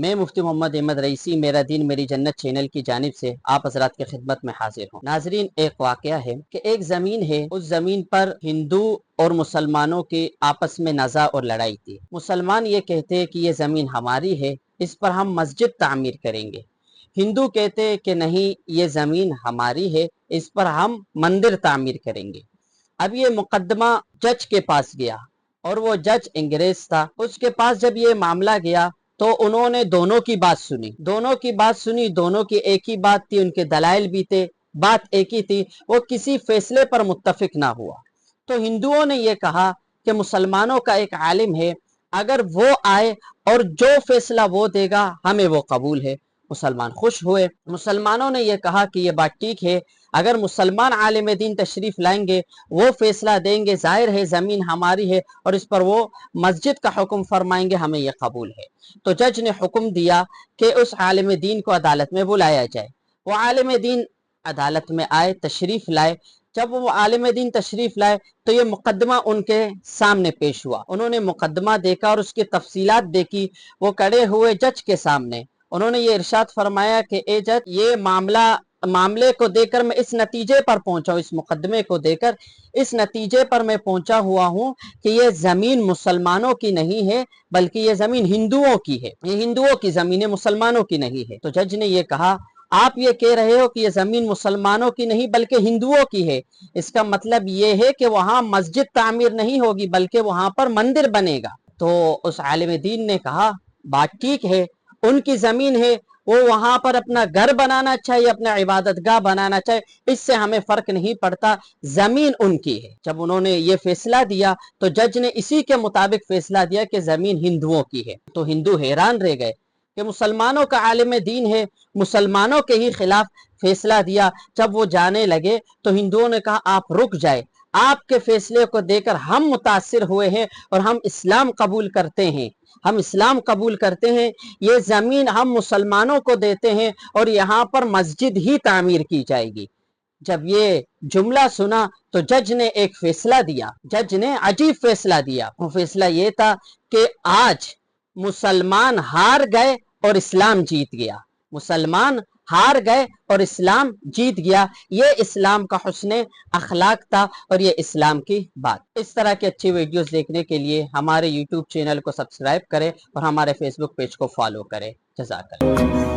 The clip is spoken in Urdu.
میں مفتی محمد احمد رئیسی میرا دین میری جنت چینل کی جانب سے آپ حضرات کی خدمت میں حاضر ہوں۔ ناظرین، ایک واقعہ ہے کہ ایک زمین ہے، اس زمین پر ہندو اور مسلمانوں کی آپس میں نزاع اور لڑائی تھی۔ مسلمان یہ کہتے ہیں کہ یہ زمین ہماری ہے، اس پر ہم مسجد تعمیر کریں گے۔ ہندو کہتے ہیں کہ نہیں، یہ زمین ہماری ہے، اس پر ہم مندر تعمیر کریں گے۔ اب یہ مقدمہ جج کے پاس گیا اور وہ جج انگریز تھا۔ اس کے پاس جب یہ معاملہ گیا تو انہوں نے دونوں کی بات سنی، دونوں کی ایک ہی بات تھی، ان کے دلائل بھی تھے، بات ایک ہی تھی، وہ کسی فیصلے پر متفق نہ ہوا۔ تو ہندوؤں نے یہ کہا کہ مسلمانوں کا ایک عالم ہے، اگر وہ آئے اور جو فیصلہ وہ دے گا ہمیں وہ قبول ہے۔ مسلمان خوش ہوئے۔ مسلمانوں نے یہ کہا کہ یہ بات ٹھیک ہے، اگر مسلمان عالم دین تشریف لائیں گے، وہ فیصلہ دیں گے، ظاہر ہے زمین ہماری ہے اور اس پر وہ مسجد کا حکم فرمائیں گے، ہمیں یہ قبول ہے۔ تو جج نے حکم دیا کہ اس عالم دین کو عدالت میں بلایا جائے۔ وہ عالم دین عدالت میں آئے، تشریف لائے۔ جب وہ عالم دین تشریف لائے تو یہ مقدمہ ان کے سامنے پیش ہوا۔ انہوں نے مقدمہ دیکھا اور اس کی تفصیلات دیکھی۔ وہ کھڑے ہوئے جج کے سامنے، انہوں نے یہ ارشاد فرمایا کہ اے جج، یہ معاملے کو دے کر میں اس نتیجے پر پہنچا ہوں، اس مقدمے کو دے کر اس نتیجے پر میں پہنچا ہوا ہوں کہ یہ زمین مسلمانوں کی نہیں ہے بلکہ یہ زمین ہندوؤں کی ہے، یہ ہندوؤں کی زمین ہے، مسلمانوں کی نہیں ہے۔ تو جج نے یہ کہا، آپ یہ کہہ رہے ہو کہ یہ زمین مسلمانوں کی نہیں بلکہ ہندوؤں کی ہے، اس کا مطلب یہ ہے کہ وہاں مسجد تعمیر نہیں ہوگی بلکہ وہاں پر مندر بنے گا۔ تو اس عالم دین نے کہا، بات ٹھیک ہے، ان کی زمین ہے، وہ وہاں پر اپنا گھر بنانا چاہیے، اپنا عبادت گاہ بنانا چاہیے، اس سے ہمیں فرق نہیں پڑتا، زمین ان کی ہے۔ جب انہوں نے یہ فیصلہ دیا تو جج نے اسی کے مطابق فیصلہ دیا کہ زمین ہندوؤں کی ہے۔ تو ہندو حیران رہ گئے کہ مسلمانوں کا عالم دین ہے، مسلمانوں کے ہی خلاف فیصلہ دیا۔ جب وہ جانے لگے تو ہندوؤں نے کہا، آپ رک جائے، آپ کے فیصلے کو دے کر ہم متاثر ہوئے ہیں اور ہم اسلام قبول کرتے ہیں، ہم اسلام قبول کرتے ہیں، یہ زمین ہم مسلمانوں کو دیتے ہیں اور یہاں پر مسجد ہی تعمیر کی جائے گی۔ جب یہ جملہ سنا تو جج نے ایک فیصلہ دیا، جج نے عجیب فیصلہ دیا۔ وہ فیصلہ یہ تھا کہ آج مسلمان ہار گئے اور اسلام جیت گیا، مسلمان ہار گئے اور اسلام جیت گیا۔ یہ اسلام کا حسن اخلاق تھا اور یہ اسلام کی بات۔ اس طرح کی اچھی ویڈیوز دیکھنے کے لیے ہمارے یوٹیوب چینل کو سبسکرائب کریں اور ہمارے فیس بک پیج کو فالو کریں۔ جزاک اللہ۔